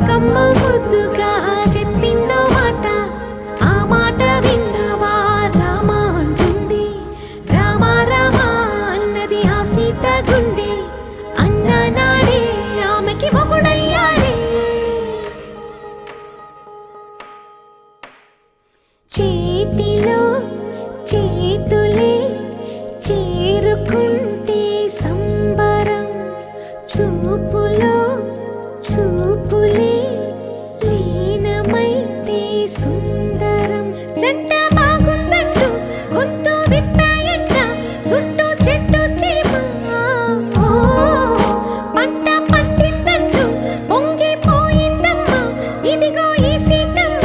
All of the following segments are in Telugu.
బతుకమ్మ ముద్దుగా చెప్పిందో మాట, ఆ మాట విన్నవా రామ అంటుంది. రామ రామ అన్నది ఆ సీత గుండె, అన్న నాడే ఆమెకి మొగుడయ్యాడే. చేతిలో చేతులే చేరుకుంటే సంబరం, చూపులో చూపులే లీనమైతే సుందరం. జంట బాగుందంటూ గొంతు విప్పాయంట, చుట్టూ చెట్టు చీమ. పంట పండిందంటూ పొంగిపోయిందమ్మా, ఇదిగో ఈ సీతమ్మ.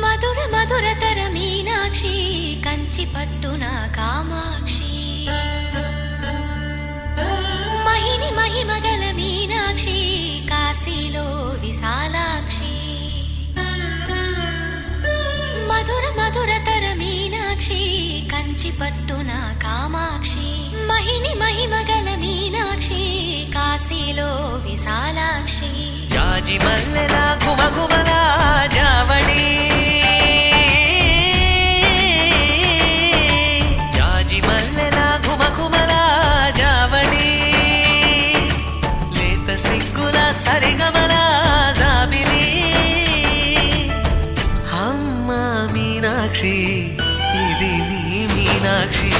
మధుర మధురతర మీనాక్షి, కంచి పట్టున కామాక్షి. మహిని మహిమగల మీనాక్షి, కాశీలో విశాలాక్షి. మధుర మధురతర మీనాక్షి, కంచి పట్టున కామాక్షి. మహిని మహిమగల మీనాక్షి, కాశీలో విశాలాక్షి. జాజి మల్లెలా గుమగుమలా జావళి, జాజి మల్లెలా గుమగుమలా జావళి. లేత సిగ్గుల సరిగమల జాబిలి. అమ్మ మీనాక్షి, ఇది నీ మీనాక్షి.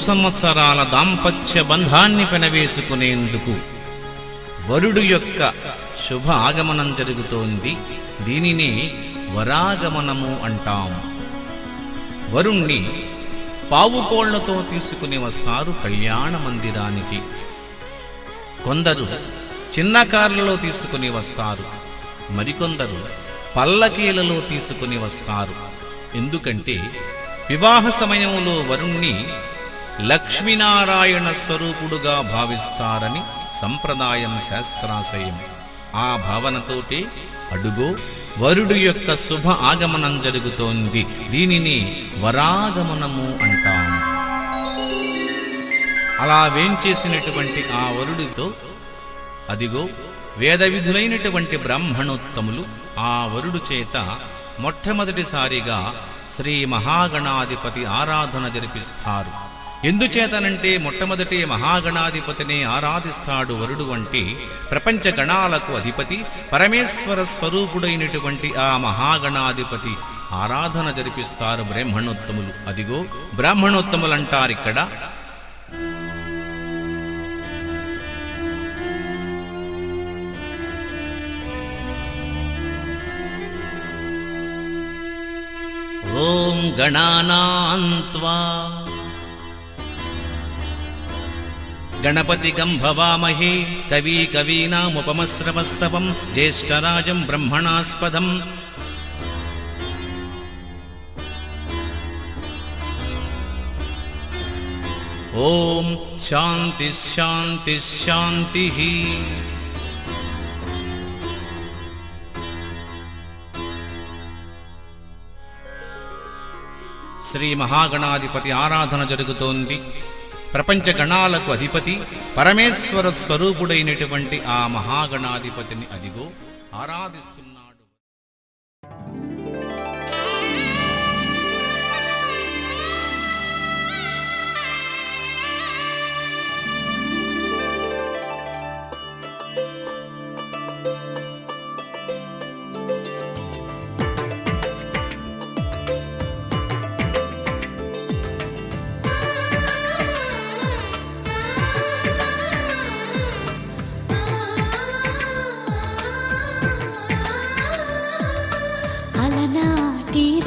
సంవత్సరాల దాంపత్య బంధాన్ని పెనవేసుకునేందుకు వరుడు యొక్క శుభ ఆగమనం జరుగుతోంది. దీనినే వరాగమనము అంటాం. వరుణ్ణి పావుకోళ్లతో తీసుకుని వస్తారు కళ్యాణ మందిరానికి. కొందరు చిన్న కార్లలో తీసుకుని వస్తారు, మరికొందరు పల్లకీలలో తీసుకుని వస్తారు. ఎందుకంటే వివాహ సమయంలో వరుణ్ణి లక్ష్మీనారాయణ స్వరూపుడుగా భావిస్తారని సంప్రదాయం, శాస్త్రాశయం. ఆ భావనతోటే అడుగో వరుడు యొక్క శుభ ఆగమనం జరుగుతోంది. దీనిని వరాగమనము అంటాం. అలా వేంచేసినటువంటి ఆ వరుడితో అదిగో వేద విధులైనటువంటి బ్రాహ్మణోత్తములు ఆ వరుడు చేత మొట్టమొదటిసారిగా శ్రీ మహాగణాధిపతి ఆరాధన జరిపిస్తారు. ఎందుచేతనంటే మొట్టమొదటి మహాగణాధిపతిని ఆరాధిస్తాడు వరుడు అంటే ప్రపంచ గణాలకు అధిపతి పరమేశ్వర స్వరూపుడైనటువంటి ఆ మహాగణాధిపతి ఆరాధన జరిపిస్తారు బ్రాహ్మణోత్తములు. అదిగో బ్రాహ్మణోత్తములంటారిక్కడ. ఓం గణానాన్త్వా గణపతిగం భవామహే కవీనాముపమశ్రవస్తవం జ్యేష్ఠరాజం బ్రహ్మణాస్పదం ఓం శాంతి శాంతి శాంతి. శ్రీ మహాగణాధిపతి ఆరాధన జరుగుతోంది. ప్రపంచ గణాలకు అధిపతి పరమేశ్వర స్వరూపుడైనటువంటి ఆ మహాగణాధిపతిని అదిగో ఆరాధిస్తున్నాడు.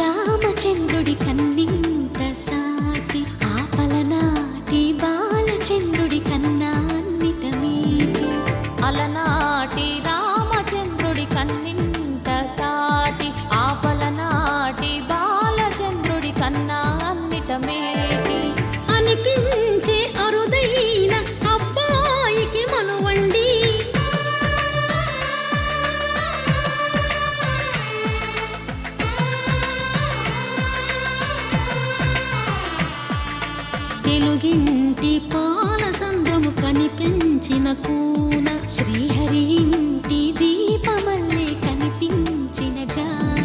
రామచంద్రుడి కన్నింత సాటి ఆపలనాటి బాలచంద్రుడి కన్నా అన్నిట మీటి. అలనాటి రామచంద్రుడి కన్నింత సాటి ఆపలనాటి బాలచంద్రుడి కన్నా అన్నిట మేటి అనిపించే అరుదైన అబ్బాయికి మనువండి. తెలుగింటి పాల సంద్రము కనిపించిన కూన శ్రీహరి ఇంటి దీపమల్లే కనిపించిన జాన.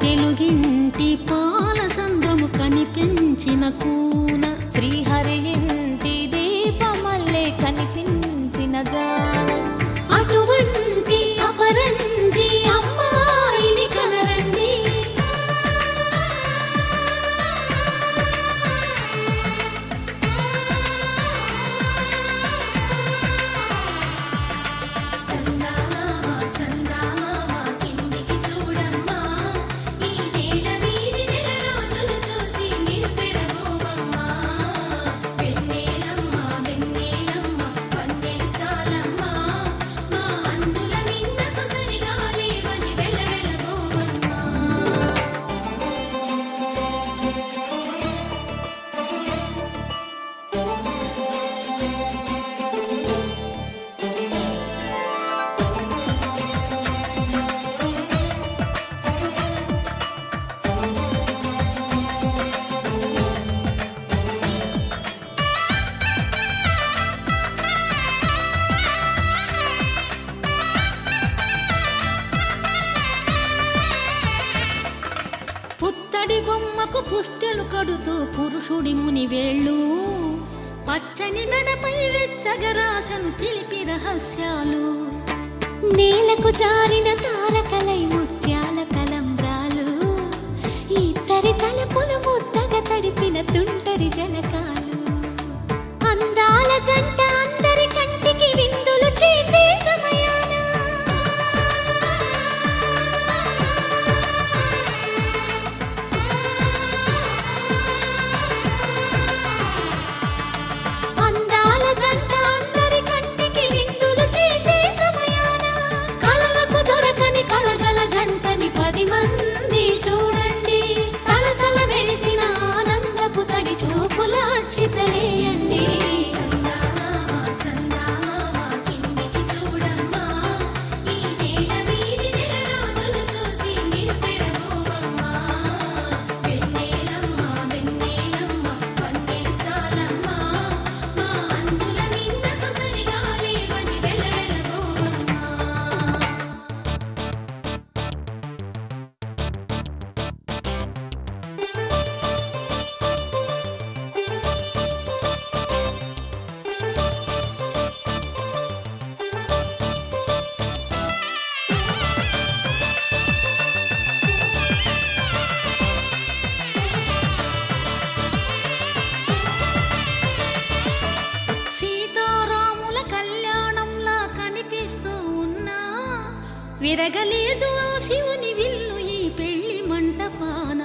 తెలుగింటి పాల సంద్రము కనిపించిన కూన శ్రీహరి ఇంటి దీపమల్లే కనిపించిన జాన. అటువంటి అపరంజి అమ్మాయిని కనరండి. పుత్తడి బొమ్మకు పుస్తెలు కడుతూ పురుషుడి ముని వేళ్ళు పచ్చని నడపై వెచ్చగరాసను చిలిపి రహస్యాలు. నేలకు జారిన తారకలై ముత్యాల తలంబ్రాలు ఇద్దరి తలపులు ముద్దగా తడిపిన తుంటరి జలకాలు. అందాల జంట అందరి కంటికి విందులు చేసే సమయాన విరగలేదు ఆ శివుని విల్లు ఈ పెళ్లి మంటపాన.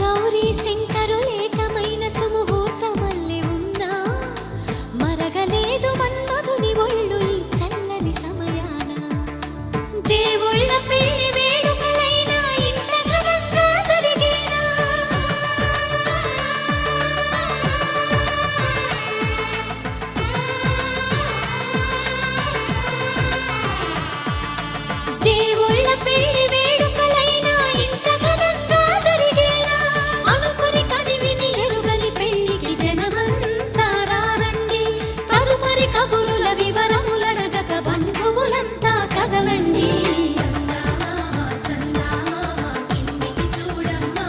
గౌరీ శంకరులేకమైన సుముహూర్తమల్లె ఉన్నా మరగలేదు మన్మధుని ఒళ్ళు ఈ చల్లని సమయాన. దేవుళ్ళ పెళ్లి వేడుకలైనా ఇంత ఘనంగా జరిగేనా? దేవుళ్ళ పెళ్లి వేడుకలైనా ఇంత ఘనంగా జరిగేనా? అనుకుని కదివిని ఎరుగని పెళ్లికి జనమంతా రారండి. తదుపరి కబురుల వివరములడగక బంధువులంతా కదలండి. కిందికి చూడమ్మా,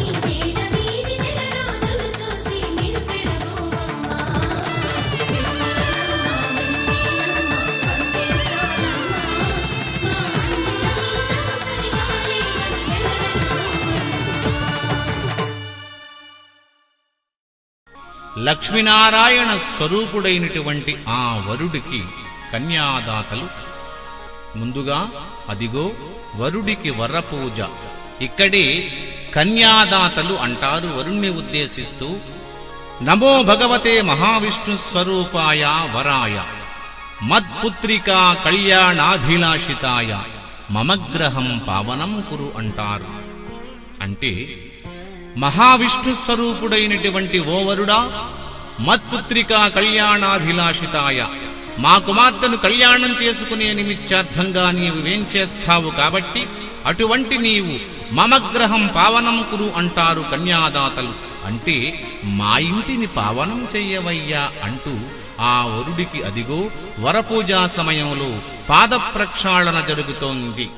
ఈ నేల వీధి నెలరాజులు చూసి నివ్వెరబోవమ్మా. లక్ష్మీనారాయణ స్వరూపుడైనటువంటి ఆ వరుడికి కన్యాదాతలు ముందుగా అదిగో వరుడికి వరపూజ. ఇక్కడే కన్యాదాతలు అంటారు వరుణ్ణి ఉద్దేశిస్తూ. నమో భగవతే మహావిష్ణు స్వరూపాయ వరాయ మత్పుత్రికా కళ్యాణాభిలాషితాయ మమగ్రహం పావనం కురు అంటారు. అంటే మహావిష్ణు స్వరూపుడైనటువంటి ఓ వరుడా, మత్పుత్రికా కళ్యాణాభిలాషితాయ, మా కుమార్తెను కళ్యాణం చేసుకునే నిమిత్తార్థంగా నీవు వేంచేస్తావు కాబట్టి అటువంటి నీవు మమగ్రహం పావనం కురు అంటారు కన్యాదాతలు. అంటే మా ఇంటిని పావనం చెయ్యవయ్యా అంటూ ఆ వరుడికి అదిగో వరపూజా సమయంలో పాద ప్రక్షాళన జరుగుతోంది.